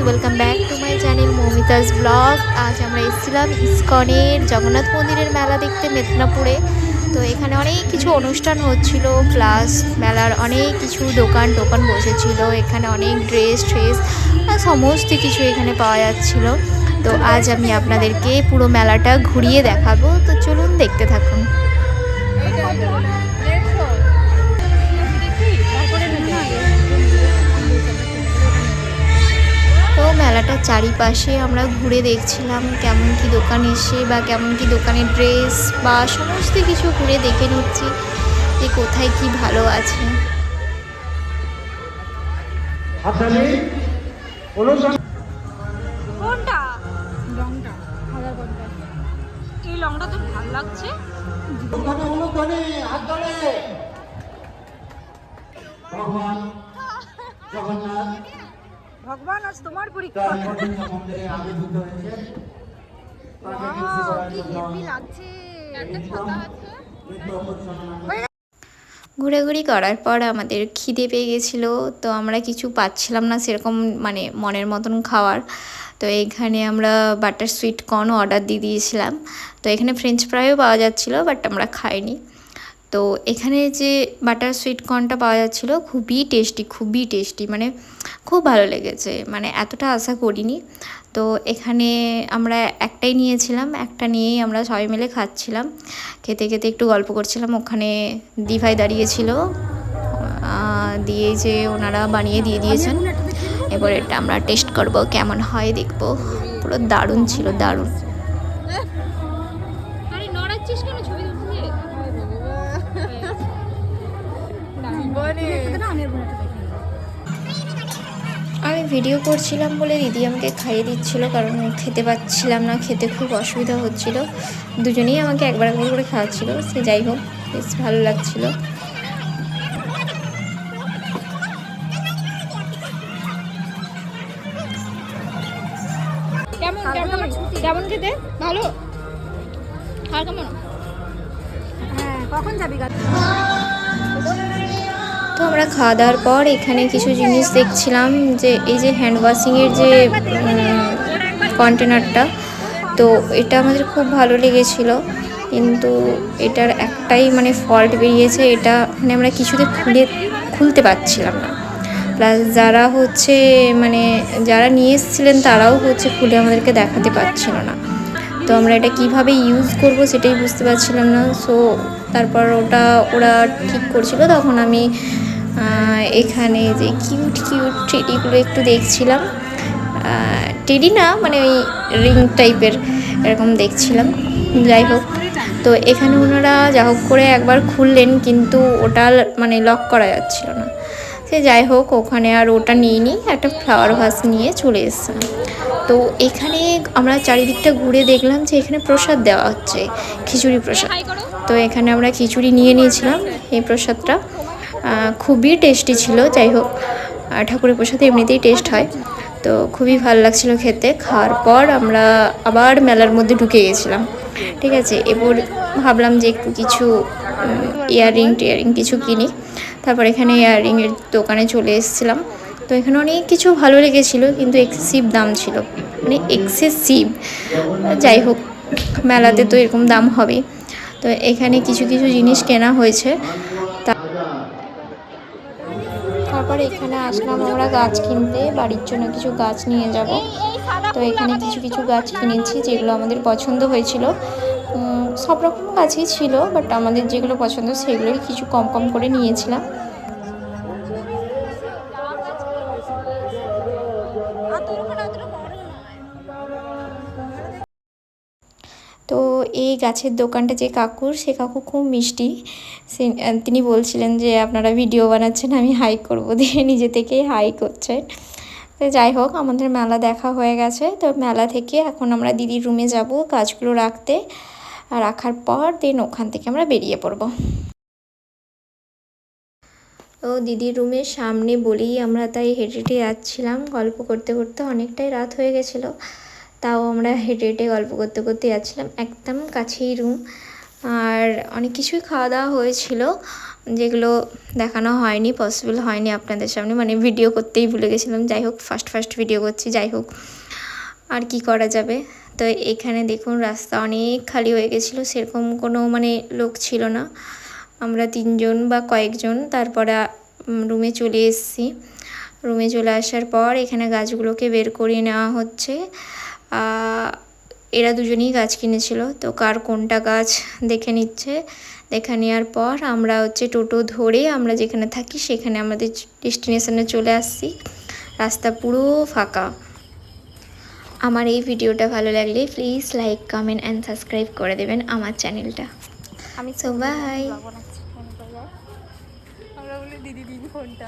Welcome back to my channel Moumita's blog. আজ আমরা এসেছিলাম ইসকনের জগন্নাথ মন্দিরের মেলা দেখতে মেদিনীপুরে। তো এখানে অনেক কিছু অনুষ্ঠান হচ্ছিল, প্লাস মেলার অনেক কিছু দোকান টোকান বসেছিল। এখানে অনেক ড্রেস সমস্ত কিছু এখানে পাওয়া যাচ্ছিল। তো আজ আমি আপনাদেরকে পুরো মেলাটা ঘুরিয়ে দেখাবো, তো চলুন দেখতে থাকুন। তো মেলাটার চারিপাশে আমরা ঘুরে দেখছিলাম কেমন কি দোকান এসে বা কেমন কি দোকানের ড্রেস বা সমস্ত কিছু ঘুরে দেখে নিচ্ছি যে কোথায় কি ভালো আছে। কোনটা লংটা হাজার 50 এই লংটা তো ভালো লাগছে। ভগবান আজ তোমার পরীক্ষা ঘোরাঘুরি করার পর আমাদের খিদে পেয়ে গেছিলো, তো আমরা কিছু পাচ্ছিলাম না সেরকম, মানে মনের মতন খাওয়ার। তো এখানে আমরা বাটার সুইট কর্ন অর্ডার দিয়ে দিয়েছিলাম। তো এখানে ফ্রেঞ্চ ফ্রাইও পাওয়া যাচ্ছিলো, বাট আমরা খাইনি। তো এখানে যে বাটার সুইট কর্নটা পাওয়া যাচ্ছিলো খুবই টেস্টি, মানে খুব ভালো লেগেছে, মানে এতটা আশা করিনি। তো এখানে আমরা একটাই নিয়েছিলাম, একটা নিয়েই আমরা সবাই মিলে খাচ্ছিলাম। খেতে খেতে একটু গল্প করছিলাম। ওখানে দিভাই দাঁড়িয়েছিল, দিয়ে যে ওনারা বানিয়ে দিয়ে দিয়েছেন। এবার এটা আমরা টেস্ট করব, কেমন হয় দেখব। পুরো দারুণ ছিল, দারুণ। আমি ভিডিও করছিলাম বলে দিদি আমাকে খাইয়ে দিচ্ছিল, কারণ খেতে পাচ্ছিলাম না, খেতে খুব অসুবিধা হচ্ছিল। দুজনেই আমাকে একবার একবার করে খাওয়াচ্ছিল, সে যাই হোক বেশ ভালো লাগছিল। কেমন খেতে ভালো আর কেমন? হ্যাঁ, কখন যাবি? তো আমরা খাওয়া দাওয়ার পর এখানে কিছু জিনিস দেখছিলাম, যে এই যে হ্যান্ড ওয়াশিংয়ের যে কন্টেনারটা, তো এটা আমাদের খুব ভালো লেগেছিল। কিন্তু এটার একটাই মানে ফল্ট বেরিয়েছে, এটা মানে আমরা কিছুতে খুলতে পারছিলাম না। প্লাস যারা হচ্ছে মানে যারা নিয়ে এসেছিলেন তারাও হচ্ছে খুলে আমাদেরকে দেখাতে পারছিল না। তো আমরা এটা কিভাবে ইউজ করব সেটাই বুঝতে পারছিলাম না। সো তারপর ওরা ঠিক করছিল, তখন আমি এখানে যে কিউট টেডিগুলো একটু দেখছিলাম। টেডি না, মানে ওই রিং টাইপের এরকম দেখছিলাম। যাই হোক, তো এখানে ওনারা যা হোক করে একবার খুললেন, কিন্তু ওটা মানে লক করা যাচ্ছিল না। সে যাই হোক, ওখানে আর ওটা নিয়ে একটা ফ্লাওয়ার ভাস নিয়ে চলে এসেছিলাম। তো এখানে আমরা চারিদিকটা ঘুরে দেখলাম যে এখানে প্রসাদ দেওয়া হচ্ছে, খিচুড়ি প্রসাদ। তো এখানে আমরা খিচুড়ি নিয়ে নিয়েছিলাম। এই প্রসাদটা খুবই টেস্টি ছিল। যাই হোক, ঠাকুরের প্রসাদে এমনিতেই টেস্ট হয়, তো খুবই ভালো লাগছিলো খেতে। খাওয়ার পর আমরা আবার মেলার মধ্যে ঢুকে গেছিলাম। ঠিক আছে, এবার ভাবলাম যে একটু কিছু ইয়াররিং কিছু কিনি। তারপর এখানে ইয়াররিংয়ের দোকানে চলে এসেছিলাম। তো এখানে অনেক কিছু ভালো লেগেছিলো, কিন্তু এক্সেসিভ দাম ছিল, মানে এক্সেসিভ। যাই হোক, মেলাতে তো এরকম দাম হবে। তো এখানে কিছু জিনিস কেনা হয়েছে। তারপরে এখানে আসলাম আমরা গাছ কিনতে, বাড়ির জন্য কিছু গাছ নিয়ে যাব। তো এখানে কিছু গাছ কিনেছি যেগুলো আমাদের পছন্দ হয়েছিল। সব রকম গাছই ছিল, বাট আমাদের যেগুলো পছন্দ সেগুলোই কিছু কম করে নিয়েছিলাম। তো এই গাছের দোকানটা যে কাকুর, সে কাকু খুব মিষ্টি। তিনি বলছিলেন যে আপনারা ভিডিও বানাচ্ছেন, আমি হাই করবো, দিয়ে নিজে থেকেই হাই করছেন। তো যাই হোক, আমাদের মেলা দেখা হয়ে গেছে। তো মেলা থেকে এখন আমরা দিদির রুমে যাব গাছগুলো রাখতে, আর রাখার পর দেন ওখান থেকে আমরা বেরিয়ে পড়ব। তো দিদির রুমের সামনে বলেই আমরা তাই হেঁটে যাচ্ছিলাম, গল্প করতে করতে অনেকটাই রাত হয়ে গেছিলো। তাও আমরা হেঁটে গল্প করতে যাচ্ছিলাম, একদম কাছেই রুম। আর অনেক কিছুই খাওয়া দাওয়া হয়েছিল, যেগুলো দেখানো হয়নি, পসিবল হয়নি আপনাদের সামনে, মানে ভিডিও করতেই ভুলে গেছিলাম। যাই হোক, ফার্স্ট ভিডিও করছি, যাই হোক আর কি করা যাবে। তো এখানে দেখুন রাস্তা অনেক খালি হয়ে গেছিলো, সেরকম কোনো মানে লোক ছিল না। আমরা 3 জন বা কয়েকজন তারপরে রুমে চলে এসেছি। রুমে চলে আসার পর এখানে গাছগুলোকে বের করিয়ে নেওয়া হচ্ছে। এরা দুজনেই গাছ কিনেছিল, তো কার কোনটা গাছ দেখে নিচ্ছে। দেখে নেওয়ার পর আমরা হচ্ছে টোটো ধরে আমরা যেখানে থাকি সেখানে আমাদের ডেস্টিনেশনে চলে আসছি। রাস্তা পুরো ফাঁকা। আমার এই ভিডিওটা ভালো লাগলে please like, comment and subscribe করে দেবেন আমার চ্যানেলটা। আমি সো বাই। ব্লগ বানাচ্ছি, ফোন করে যায়। আমরা বলি দিদি দিদি ফোনটা